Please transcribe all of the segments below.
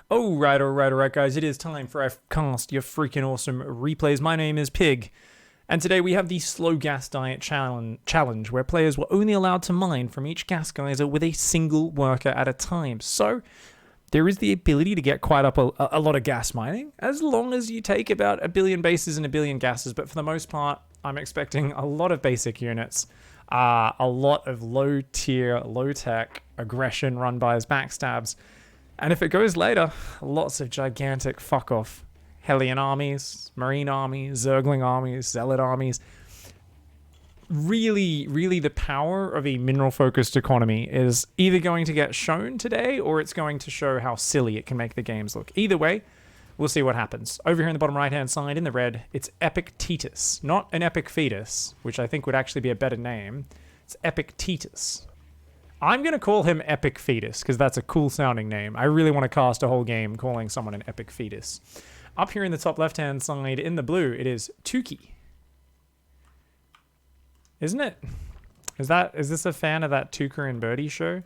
Alright, guys. It is time for our cast your freaking awesome replays. My name is Pig, and today we have the slow gas diet challenge, where players were only allowed to mine from each gas geyser with a single worker at a time. So, there is the ability to get quite up a lot of gas mining, as long as you take about 1 billion bases and 1 billion gases, but for the most part, I'm expecting a lot of basic units, a lot of low-tier, low-tech aggression, run-bys, backstabs, and if it goes later, lots of gigantic fuck-off Hellion armies, Marine armies, Zergling armies, Zealot armies. Really, the power of a mineral-focused economy is either going to get shown today or it's going to show how silly it can make the games look. Either way, we'll see what happens. Over here in the bottom right-hand side, in the red, it's Epictetus. Not an epic fetus, which I think would actually be a better name. It's Epictetus. I'm going to call him Epic Fetus, because that's a cool-sounding name. I really want to cast a whole game calling someone an Epic Fetus. Up here in the top left-hand side, in the blue, it is Tukey. Isn't it? Is this a fan of that Tucker and Birdie show?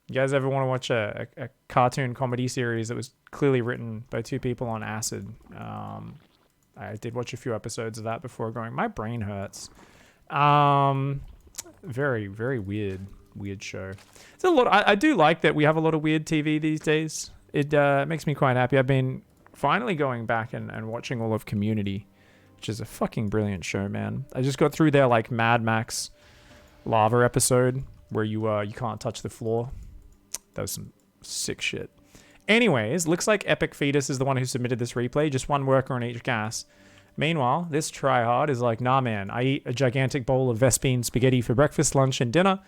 You guys ever want to watch a cartoon comedy series that was clearly written by two people on acid? I did watch a few episodes of that before going, my brain hurts. Very weird show. It's a lot. I do like that we have a lot of weird TV these days. It makes me quite happy. I've been finally going back and watching all of Community, which is a fucking brilliant show, man. I just got through their like Mad Max lava episode where you can't touch the floor. That was some sick shit. Anyways, looks like Epic Fetus is the one who submitted this replay. Just one worker on each gas. Meanwhile, this tryhard is like, nah, man, I eat a gigantic bowl of Vespine spaghetti for breakfast, lunch, and dinner.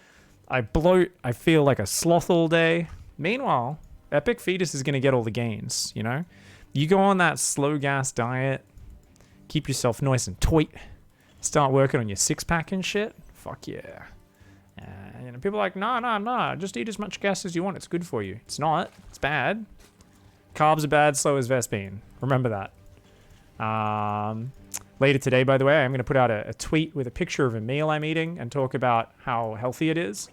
I bloat. I feel like a sloth all day. Meanwhile, Epic Fetus is going to get all the gains, you know? You go on that slow gas diet, keep yourself nice and tight, start working on your six-pack and shit. Fuck yeah. And people are like, nah, just eat as much gas as you want. It's good for you. It's not. It's bad. Carbs are bad, so is Vespine. Remember that. Later today, by the way, I'm going to put out a tweet with a picture of a meal I'm eating and talk about how healthy it is.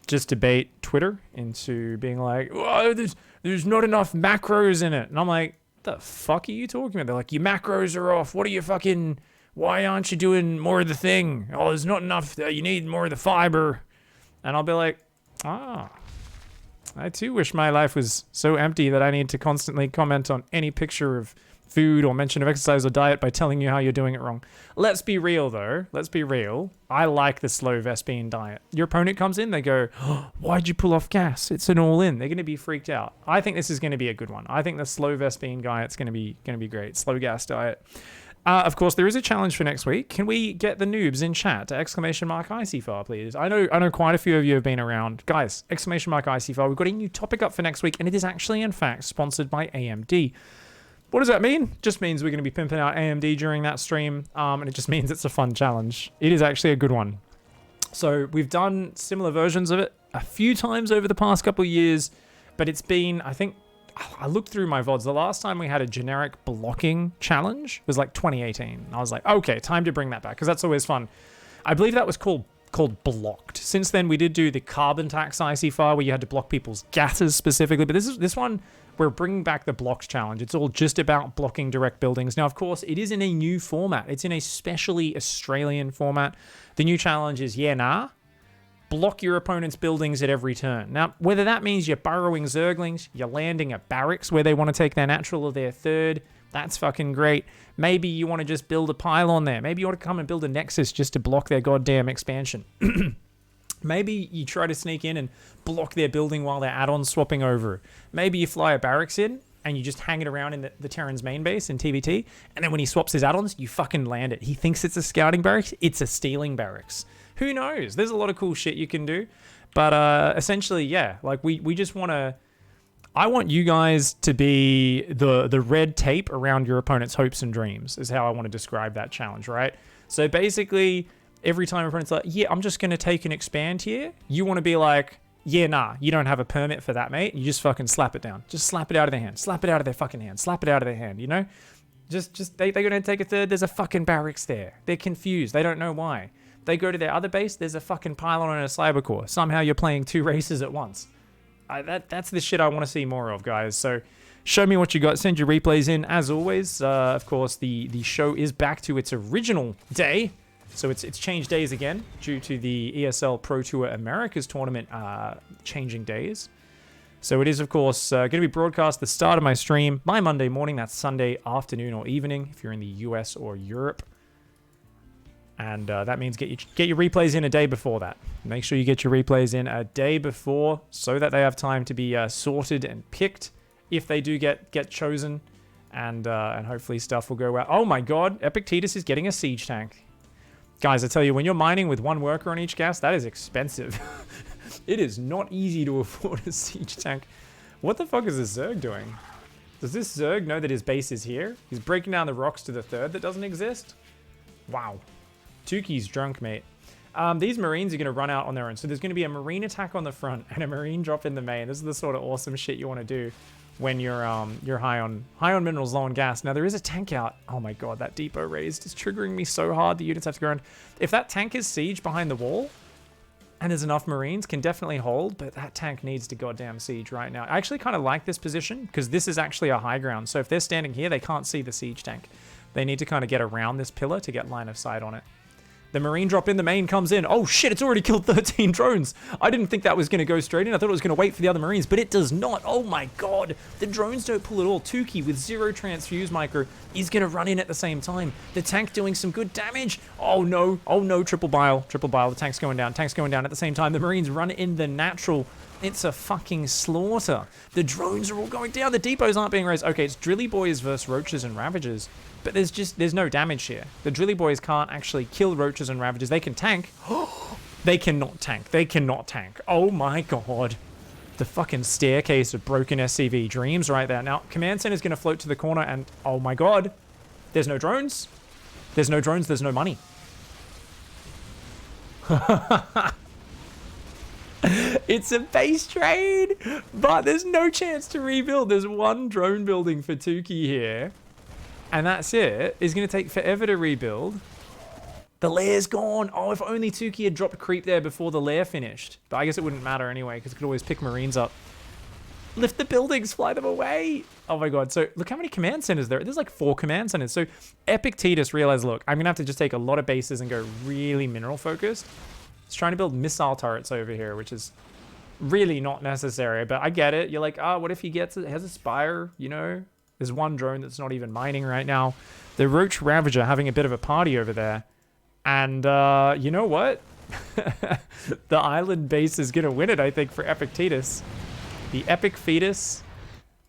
Just debate Twitter into being like, oh, there's not enough macros in it. And I'm like, the fuck are you talking about? They're like, your macros are off. What are you fucking... Why aren't you doing more of the thing? Oh, there's not enough. You need more of the fiber. And I'll be like, I too wish my life was so empty that I need to constantly comment on any picture of food or mention of exercise or diet by telling you how you're doing it wrong. Let's be real, though. Let's be real. I like the slow Vespine diet. Your opponent comes in, they go, oh, why'd you pull off gas? It's an all-in. They're going to be freaked out. I think this is going to be a good one. I think the slow Vespine diet's going to be great. Slow gas diet. Of course, there is a challenge for next week. Can we get the noobs in chat to !Icyfar, please? I know quite a few of you have been around. Guys, !Icyfar. We've got a new topic up for next week, and it is actually, in fact, sponsored by AMD. What does that mean? Just means we're going to be pimping out AMD during that stream, and it just means it's a fun challenge. It is actually a good one. So we've done similar versions of it a few times over the past couple of years, but it's been, I think, I looked through my VODs. The last time we had a generic blocking challenge was like 2018. I was like, okay, time to bring that back, because that's always fun. I believe that was called Blocked. Since then, we did do the carbon tax Icyfar, where you had to block people's gases specifically, but this one, we're bringing back the blocked challenge. It's all just about blocking direct buildings. Now, of course, it is in a new format. It's in a specially Australian format. The new challenge is, block your opponent's buildings at every turn. Now, whether that means you're burrowing Zerglings, you're landing at barracks where they want to take their natural or their third, that's fucking great. Maybe you want to just build a pylon there. Maybe you want to come and build a nexus just to block their goddamn expansion. Maybe you try to sneak in and block their building while their add-ons swapping over. Maybe you fly a barracks in and you just hang it around in the Terran's main base in TBT, and then when he swaps his add-ons, you fucking land it. He thinks it's a scouting barracks. It's a stealing barracks. Who knows? There's a lot of cool shit you can do. But essentially, yeah, like we just want to... I want you guys to be the red tape around your opponent's hopes and dreams is how I want to describe that challenge, right? So basically, every time your opponent's like, yeah, I'm just going to take and expand here, you want to be like, yeah, nah, you don't have a permit for that, mate. You just fucking slap it down. Just slap it out of their hand. Slap it out of their fucking hand. Slap it out of their hand, you know? They're going to take a third. There's a fucking barracks there. They're confused. They don't know why. They go to their other base. There's a fucking pylon and a cyber core. Somehow you're playing two races at once. That's the shit I want to see more of, guys. So show me what you got. Send your replays in. As always, of course, the show is back to its original day. So it's changed days again due to the ESL Pro Tour Americas tournament changing days. So it is, of course, going to be broadcast the start of my stream by Monday morning. That's Sunday afternoon or evening if you're in the US or Europe. And that means get your replays in a day before that. Make sure you get your replays in a day before so that they have time to be sorted and picked if they do get chosen. And hopefully stuff will go well. Oh my god, Epictetus is getting a siege tank. Guys, I tell you, when you're mining with one worker on each gas, that is expensive. It is not easy to afford a siege tank. What the fuck is this Zerg doing? Does this Zerg know that his base is here? He's breaking down the rocks to the third that doesn't exist? Wow. Tuki's drunk, mate. These Marines are going to run out on their own. So there's going to be a Marine attack on the front and a Marine drop in the main. This is the sort of awesome shit you want to do when you're high on minerals, low on gas. Now there is a tank out. Oh my god, that depot raised is triggering me so hard. The units have to go around. If that tank is siege behind the wall and there's enough Marines, can definitely hold, but that tank needs to goddamn siege right now. I actually kind of like this position because this is actually a high ground. So if they're standing here, they can't see the siege tank. They need to kind of get around this pillar to get line of sight on it. The Marine drop in the main comes in. Oh shit, it's already killed 13 drones. I didn't think that was going to go straight in. I thought it was going to wait for the other Marines, but it does not. Oh my god. The drones don't pull at all. Tuki with 0 transfuse micro is going to run in at the same time. The tank doing some good damage. Oh no. Oh no, triple bile. Triple bile. The tank's going down. Tank's going down at the same time. The Marines run in the natural. It's a fucking slaughter. The drones are all going down. The depots aren't being raised. Okay, it's Drilly Boys versus Roaches and Ravagers. But there's no damage here. The Drilly Boys can't actually kill Roaches and Ravagers. They can tank. They cannot tank. They cannot tank. Oh my god. The fucking staircase of broken SCV dreams right there. Now, Command Center is going to float to the corner and oh my god. There's no drones. There's no drones. There's no money. It's a base trade, but there's no chance to rebuild. There's one drone building for Tuki here. And that's it. It's going to take forever to rebuild. The lair's gone. Oh, if only Tuki had dropped creep there before the lair finished. But I guess it wouldn't matter anyway, because it could always pick Marines up. Lift the buildings, fly them away. Oh my god. So look how many command centers there are. There's like 4 command centers. So Epictetus realized, look, I'm going to have to just take a lot of bases and go really mineral focused. He's trying to build missile turrets over here, which is really not necessary. But I get it. You're like, what if he has a spire, you know? There's one drone that's not even mining right now. The Roach Ravager having a bit of a party over there. And you know what? The island base is going to win it, I think, for Epictetus. The Epic Fetus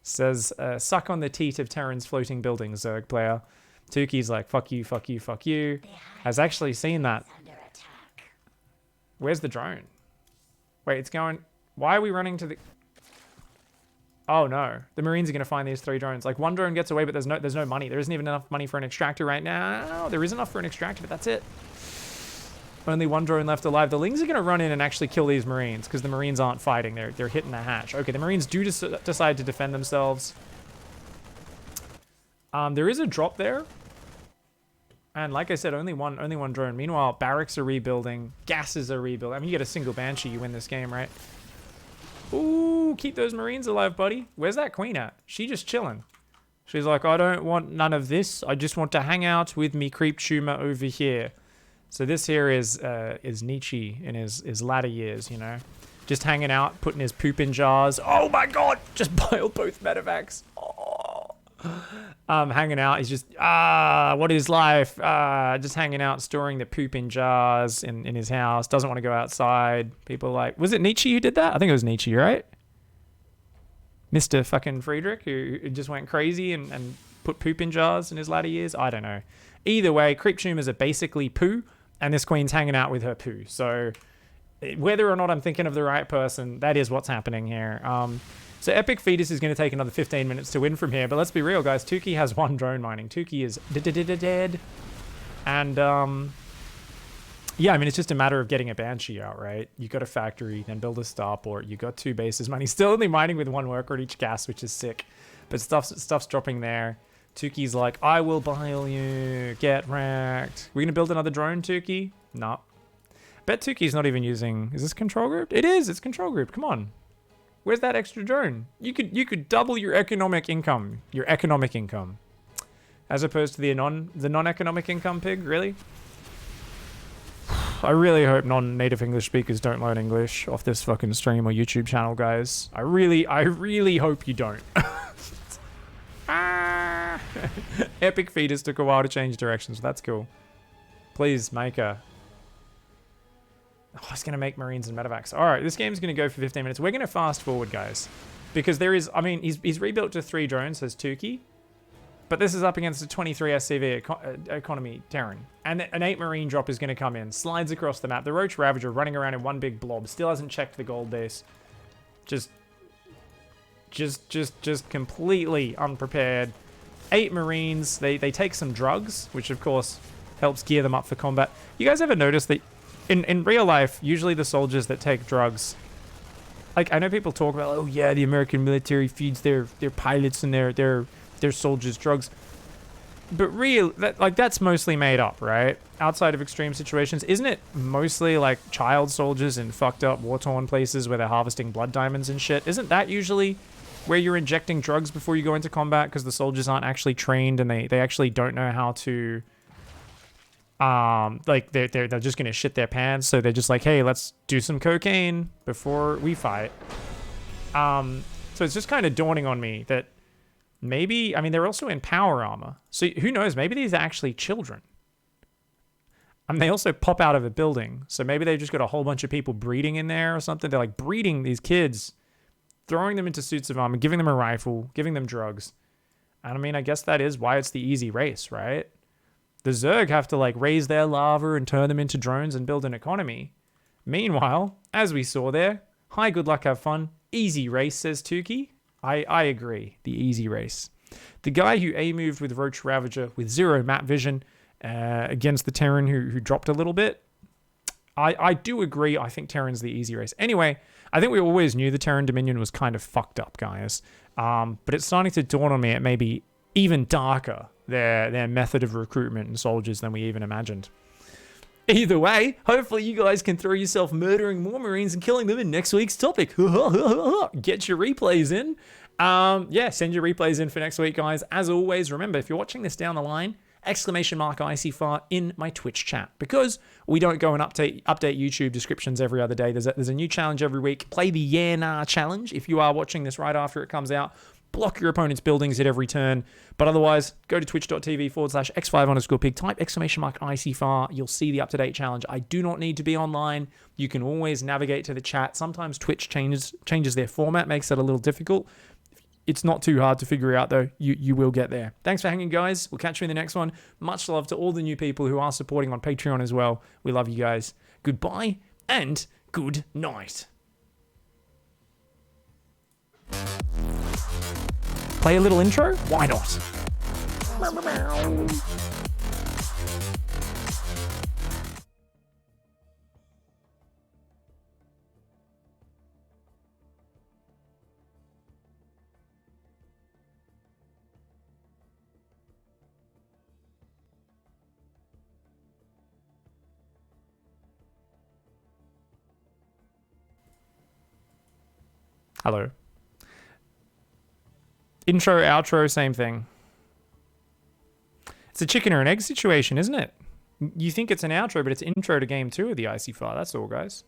says, suck on the teat of Terran's floating buildings, Zerg player. Tuki's like, fuck you, fuck you, fuck you. Has actually seen that. Where's the drone? Wait, it's going... Why are we running to the... Oh no, the Marines are going to find these 3 drones. Like one drone gets away, but there's no money. There isn't even enough money for an extractor right now. There is enough for an extractor, but that's it. Only one drone left alive. The Lings are going to run in and actually kill these Marines because the Marines aren't fighting. They're hitting the hatch. Okay, the Marines do decide to defend themselves. There is a drop there. And like I said, only one drone. Meanwhile, barracks are rebuilding. Gases are rebuilding. I mean, you get a single Banshee, you win this game, right? Ooh, keep those Marines alive, buddy. Where's that queen at? She just chilling. She's like, I don't want none of this. I just want to hang out with me creep tumor over here. So this here is Nietzsche in his latter years, you know. Just hanging out, putting his poop in jars. Oh my god! Just biled both medevacs. Oh. Hanging out. He's just, what is life? Just hanging out, storing the poop in jars in his house. Doesn't want to go outside. People are like, was it Nietzsche who did that? I think it was Nietzsche, right? Mr. fucking Friedrich, who just went crazy and put poop in jars in his latter years. I don't know. Either way, creep tumors are basically poo, and this queen's hanging out with her poo. So whether or not I'm thinking of the right person, that is what's happening here. So Epic Fetus is going to take another 15 minutes to win from here. But let's be real, guys. Tuki has 1 drone mining. Tuki is dead. And, yeah, I mean, it's just a matter of getting a Banshee out, right? You got a factory, then build a starport. You got 2 bases. Money still only mining with 1 worker at each gas, which is sick. But stuff's dropping there. Tuki's like, I will bile you. Get wrecked. We're going to build another drone, Tuki? No. Bet Tuki's not even using... Is this control group? It is. It's control group. Come on. Where's that extra drone? You could double your economic income. As opposed to the non-economic income pig, really? I really hope non-native English speakers don't learn English off this fucking stream or YouTube channel, guys. I really hope you don't. Ah! Epic feeders took a while to change directions. That's cool. Please, Maker. Oh, I was going to make Marines and medevacs. All right, this game's going to go for 15 minutes. We're going to fast forward, guys. Because there is, I mean, he's rebuilt to 3 drones, says Tukey. But this is up against a 23 SCV economy Terran. And an 8 Marine drop is going to come in. Slides across the map. The Roach Ravager running around in one big blob. Still hasn't checked the gold base. Just completely unprepared. 8 Marines. They take some drugs, which of course helps gear them up for combat. You guys ever notice that in real life, usually the soldiers that take drugs, like I know people talk about, oh yeah, the American military feeds their pilots and their soldiers drugs, but that's mostly made up, right? Outside of extreme situations, isn't it mostly like child soldiers in fucked up war-torn places where they're harvesting blood diamonds and shit? Isn't that usually where you're injecting drugs before you go into combat because the soldiers aren't actually trained and they actually don't know how to like they're just gonna shit their pants, so they're just like, hey, let's do some cocaine before we fight. So it's just kind of dawning on me that maybe, I mean, they're also in power armor, so who knows, maybe these are actually children. And they also pop out of a building, so maybe they've just got a whole bunch of people breeding in there or something. They're like breeding these kids, throwing them into suits of armor, giving them a rifle, giving them drugs. And I mean, I guess that is why it's the easy race, right? The Zerg have to like raise their larvae and turn them into drones and build an economy. Meanwhile, as we saw there, hi, good luck, have fun. Easy race, says Tukey. I agree, the easy race. The guy who A-moved with Roach Ravager with 0 map vision against the Terran who dropped a little bit. I do agree, I think Terran's the easy race. Anyway, I think we always knew the Terran Dominion was kind of fucked up, guys. But it's starting to dawn on me it may be even darker, their method of recruitment and soldiers than we even imagined. Either way, hopefully you guys can throw yourself murdering more Marines and killing them in next week's topic. Get your replays in. Yeah, send your replays in for next week, guys. As always, remember, if you're watching this down the line, !Icyfar in my Twitch chat, because we don't go and update YouTube descriptions every other day. There's a new challenge every week. Play the Yeah Nah challenge if you are watching this right after it comes out. Block your opponent's buildings at every turn. But otherwise, go to twitch.tv/x5_pig, type !Icyfar. You'll see the up-to-date challenge. I do not need to be online. You can always navigate to the chat. Sometimes Twitch changes their format, makes it a little difficult. It's not too hard to figure out, though. You will get there. Thanks for hanging, guys. We'll catch you in the next one. Much love to all the new people who are supporting on Patreon as well. We love you guys. Goodbye and good night. Play a little intro? Why not? Hello. Intro, outro, same thing. It's a chicken or an egg situation, isn't it? You think it's an outro, but it's intro to game 2 of the Icyfar. That's all, guys.